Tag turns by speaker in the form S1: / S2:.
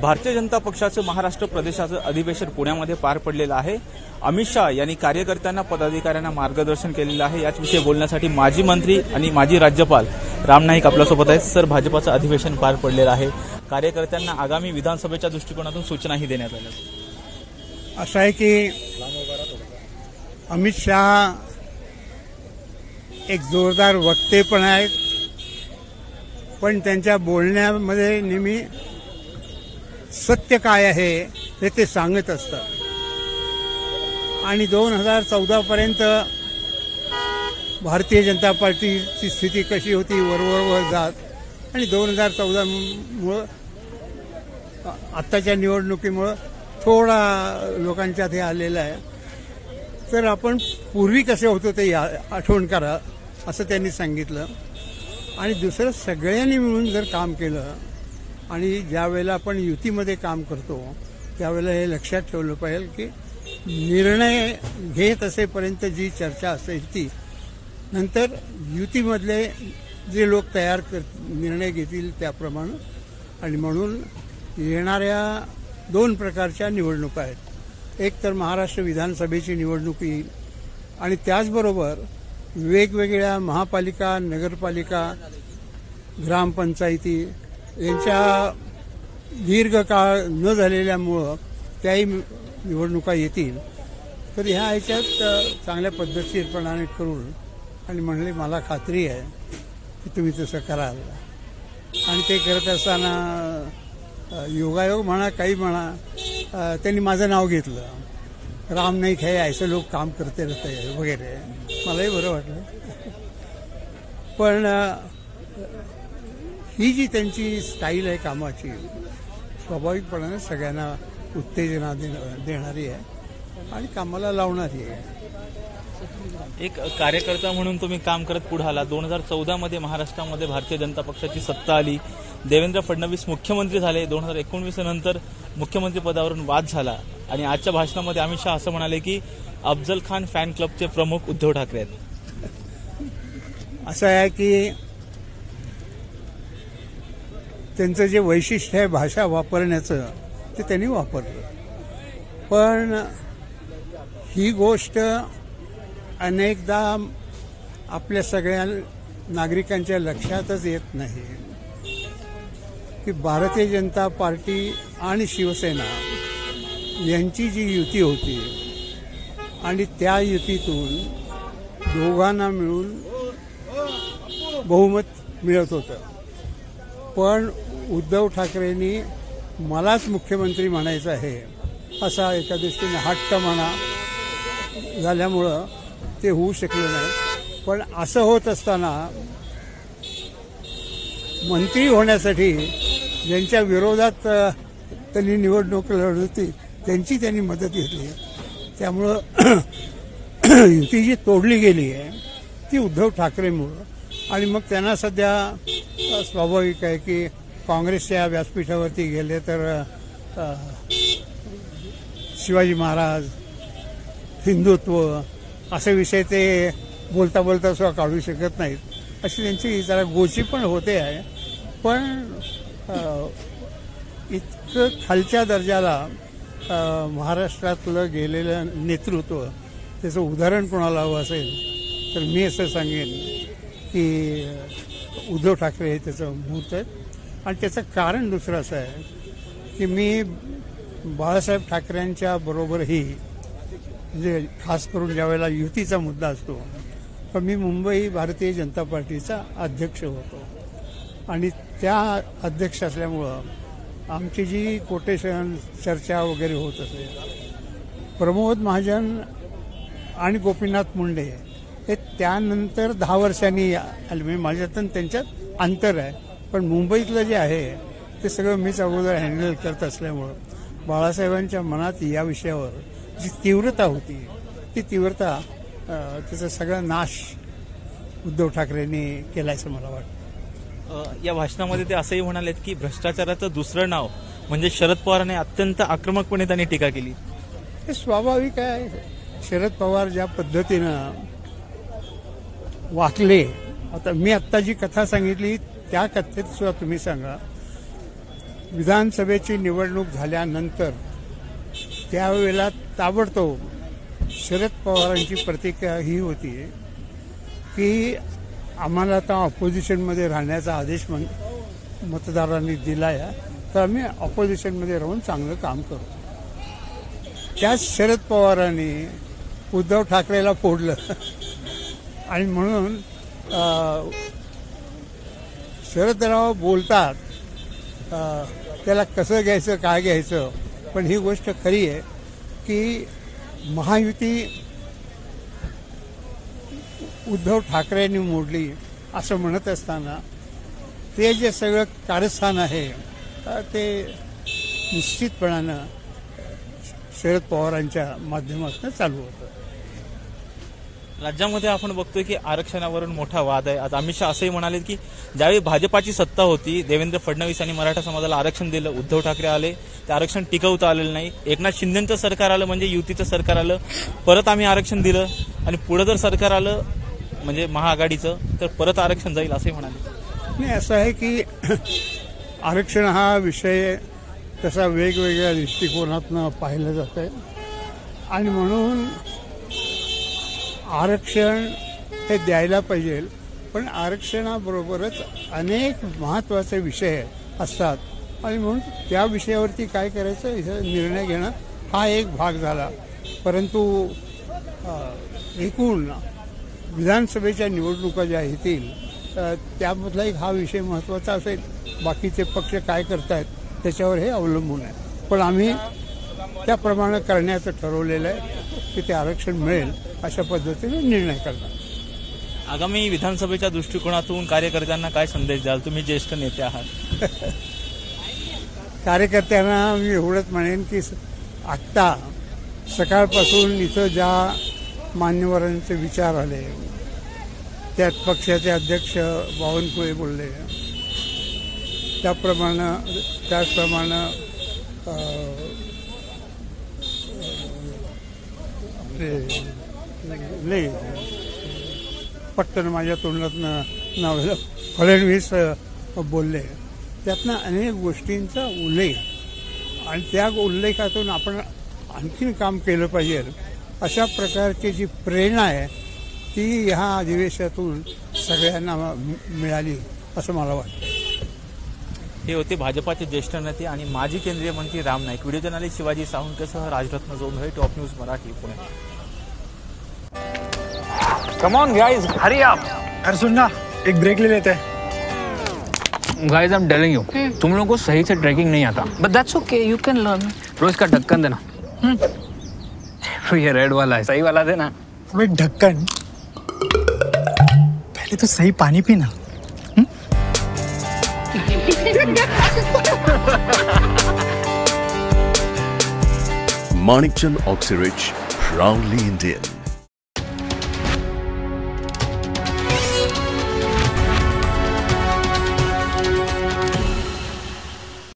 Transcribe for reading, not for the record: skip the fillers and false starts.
S1: भारतीय जनता पक्षाचं महाराष्ट्र प्रदेशाचं अधिवेशन पुण्यामध्ये पार पडलेलं आहे। अमित शाह यांनी कार्यकर्त्यांना पदाधिकाऱ्यांना मार्गदर्शन केलेलं आहे। याच विषयी बोलण्यासाठी माजी मंत्री आणि माजी राज्यपाल राम नाईक आपल्यासोबत आहेत। सर, भाजपाचं अधिवेशन पार पडलेलं आहे, कार्यकर्त्यांना आगामी विधानसभेच्या दृष्टिकोनातून सूचनाही देण्यात आल्या।
S2: असं आहे की अमित शाह एक जोरदार वक्ते पण आहेत, पण त्यांच्या बोलण्यामध्ये नेहमी सत्य काय आहे हे ते सांगत असतात। आणि 2014 पर्यंत भारतीय जनता पार्टीची स्थिती कशी होती, वरवर जात, आणि 2014 मुळे आत्ताच्या निवडणुकीमुळे थोडा लोकांच्यात हे आलेलं आहे। तर आपण पूर्वी कसे होतो ते आठवण करा असं त्यांनी सांगितलं। आणि दुसरं, सगळ्यांनी मिळून जर काम केलं आणि ज्या वेळेला आपण युतीमध्ये काम करतो त्यावेळेला हे लक्षात ठेवलं पाहिजे की निर्णय घेत असेपर्यंत जी चर्चा असेल ती नंतर युतीमधले जे लोक तयार निर्णय घेतील त्याप्रमाणे। आणि म्हणून येणाऱ्या 2 प्रकारच्या निवडणुका आहेत। एक तर महाराष्ट्र विधानसभेची निवडणूक येईल आणि त्याचबरोबर वेगवेगळ्या महापालिका, नगरपालिका, ग्रामपंचायती यांच्या दीर्घकाळ न झालेल्यामुळं त्याही निवडणुका येतील। तर ह्या ह्याच्यात चांगल्या पद्धतशीरपणाने करून आणि म्हणले मला खात्री आहे की तुम्ही तसं कराल। आणि ते करत असताना योगायोग म्हणा काही म्हणा, त्यांनी माझं नाव घेतलं, राम नाईक है ऐसे लोक काम करते रहते वगैरे, मलाही बरं वाटलं। पण ही जी त्यांची स्टाईल आहे कामाची स्वाभाविकपणाने सगळ्यांना उत्तेजना देणारी आहे आणि कामाला लावणारी आहे।
S1: एक कार्यकर्ता म्हणून तुम्ही काम करत पुढे आला। 2014 मध्ये महाराष्ट्रामध्ये भारतीय जनता पक्षाची सत्ता आली, देवेंद्र फडणवीस मुख्यमंत्री झाले। 2019 नंतर मुख्यमंत्री पदावरून वाद झाला आणि आजच्या भाषणामध्ये अमित शाह असं म्हणाले की अफजल खान फॅन क्लबचे प्रमुख उद्धव ठाकरे आहेत।
S2: असं आहे की त्यांचं जे वैशिष्ट्य आहे भाषा वापरण्याचं ते त्यांनी वापरलं, पण ही गोष्ट अनेकदा आपल्या सगळ्या नागरिकांच्या लक्षातच येत नाही की भारतीय जनता पार्टी आणि शिवसेना यांची जी युती होती आणि त्या युतीतून दोघांना मिळून बहुमत मिळत होतं, पण उद्धव ठाकरेंनी मलाच मुख्यमंत्री म्हणायचं आहे असा एका दृष्टीने हट्ट म्हणा झाल्यामुळं ते होऊ शकलं नाही। पण असं होत असताना मंत्री होण्यासाठी ज्यांच्या विरोधात त्यांनी निवडणूक लढवली त्यांची त्यांनी मदत घेतली, त्यामुळं युती जी तोडली गेली आहे ती उद्धव ठाकरेमुळं। आणि मग त्यांना सध्या स्वाभाविक आहे की काँग्रेसच्या व्यासपीठावरती गेले तर शिवाजी महाराज, हिंदुत्व असे विषय ते बोलता बोलता सुद्धा काढू शकत नाहीत, अशी त्यांची जरा गोची पण होते आहे। पण इतकं खालच्या दर्जाला महाराष्ट्रातलं गेलेलं नेतृत्व त्याचं उदाहरण कोणाला हवं असेल तर मी असं सांगेन की उद्धव ठाकरे हे त्याचं मूर्त आहेत। आणि त्याचं कारण दुसरं असं आहे की मी बाळासाहेब ठाकरेंच्या बरोबरही म्हणजे खास करून ज्यावेळेला युतीचा मुद्दा असतो पण मी मुंबई भारतीय जनता पार्टीचा अध्यक्ष होतो आणि त्या अध्यक्ष असल्यामुळं आमची जी कोटेशन चर्चा वगैरे होत असे, प्रमोद महाजन आणि गोपीनाथ मुंडे हे त्यानंतर 10 वर्षांनी आले, म्हणजे माझ्यात त्यांच्यात अंतर आहे, पण मुंबईतलं जे आहे ते सगळं मीच अगोदर हँडल करत असल्यामुळं बाळासाहेबांच्या मनात या विषयावर जी तीव्रता होती ती तीव्रता त्याचा सगळा नाश उद्धव ठाकरेंनी केल्याचं मला वाटतं।
S1: या भाषणामध्ये ते असंही म्हणालेत की भ्रष्टाचाराचं दुसरं नाव म्हणजे शरद पवारांनी अत्यंत आक्रमकपणे त्यांनी टीका केली।
S2: हे स्वाभाविक आहे, शरद पवार ज्या पद्धतीनं वाकले, आता मी आत्ता जी कथा सांगितली त्या कथेत सुद्धा तुम्ही सांगा विधानसभेची निवडणूक झाल्यानंतर त्यावेळेला ताबडतोब शरद पवारांची प्रतिक्रिया ही होती की आम्हाला आता ऑपोजिशनमध्ये राहण्याचा आदेश मतदारांनी दिला आहे, तर आम्ही ऑपोजिशनमध्ये राहून चांगलं काम करू. त्याच शरद पवारांनी उद्धव ठाकरेला फोडलं आणि म्हणून शरदराव बोलतात त्याला कसं घ्यायचं काय घ्यायचं, पण ही गोष्ट खरी आहे की महायुती उद्धव ठाकरेंनी मोडली असं म्हणत असताना ते जे सगळं कारस्थान आहे ते निश्चितपणानं शरद पवारांच्या माध्यमातून चालू होतं.
S1: राज्यामध्ये आपण बघतोय की आरक्षणावरून मोठा वाद आहे. आज अमित शहा असंही म्हणाले की ज्यावेळी भाजपाची सत्ता होती, देवेंद्र फडणवीस यांनी मराठा समाजाला आरक्षण दिलं, उद्धव ठाकरे आले, ते आरक्षण टिकवता आलेलं नाही. एकनाथ शिंदेचं सरकार आलं म्हणजे युतीचं सरकार आलं, परत आम्ही आरक्षण दिलं आणि पुढे जर सरकार आलं म्हणजे महाआघाडीचं तर परत आरक्षण जाईल असंही म्हणाले.
S2: नाही, असं आहे की आरक्षण हा विषय तसा वेगवेगळ्या दृष्टिकोनातून पाहिलं जात आहे आणि म्हणून आरक्षण हे द्यायला पाहिजे, पण आरक्षणाबरोबरच अनेक महत्त्वाचे विषय असतात आणि म्हणून त्या विषयावरती काय करायचं हे निर्णय घेणं हा एक भाग झाला. परंतु एकूण विधानसभेच्या निवडणुका ज्या येतील त्यामधला एक हा विषय महत्त्वाचा असेल. बाकीचे पक्ष काय करतायत त्याच्यावर हे अवलंबून आहे, पण आम्ही त्याप्रमाणे करण्याचं ठरवलेलं आहे की ते आरक्षण मिळेल अशा पद्धतीने निर्णय करणार.
S1: आगामी विधानसभेच्या दृष्टिकोनातून कार्यकर्त्यांना काय संदेश द्याल? तुम्ही ज्येष्ठ नेते आहात.
S2: कार्यकर्त्यांना मी एवढंच म्हणेन की आत्ता सकाळपासून इथं ज्या मान्यवरांचे विचार आले, त्यात पक्षाचे अध्यक्ष बावनकुळे बोलले, त्याचप्रमाणे नाही पटकन माझ्या तोंडातनं नाव फडणवीस बोलले. त्यातनं अनेक गोष्टींचा उल्लेख आणि त्या उल्लेखातून आपण आणखीन काम केलं पाहिजे अशा प्रकारची जी प्रेरणा आहे ती ह्या अधिवेशनातून सगळ्यांना मिळाली असं मला वाटतं.
S1: हे होते भाजपाचे ज्येष्ठ नेते आणि माजी केंद्रीय मंत्री राम नाईक. व्हिडिओ जर्नलिस्ट शिवाजी सावंतसह Rajratna Jondhale, top news Marathi, Pune.
S3: Come on guys, hurry up.
S4: अरे सुन ना, एक ब्रेक ले लेते हैं.
S3: Guys, I'm telling you, तुम लोगों को सही से ट्रैकिंग नहीं आता.
S5: But that's okay, you can learn.
S3: रोज का ढक्कन देना. तो ये रेड वाला है, सही वाला देना.
S4: अबे ढक्कन, पहले तो सही पानी पीना.
S6: Manikchand Oxyrich, proudly Indian.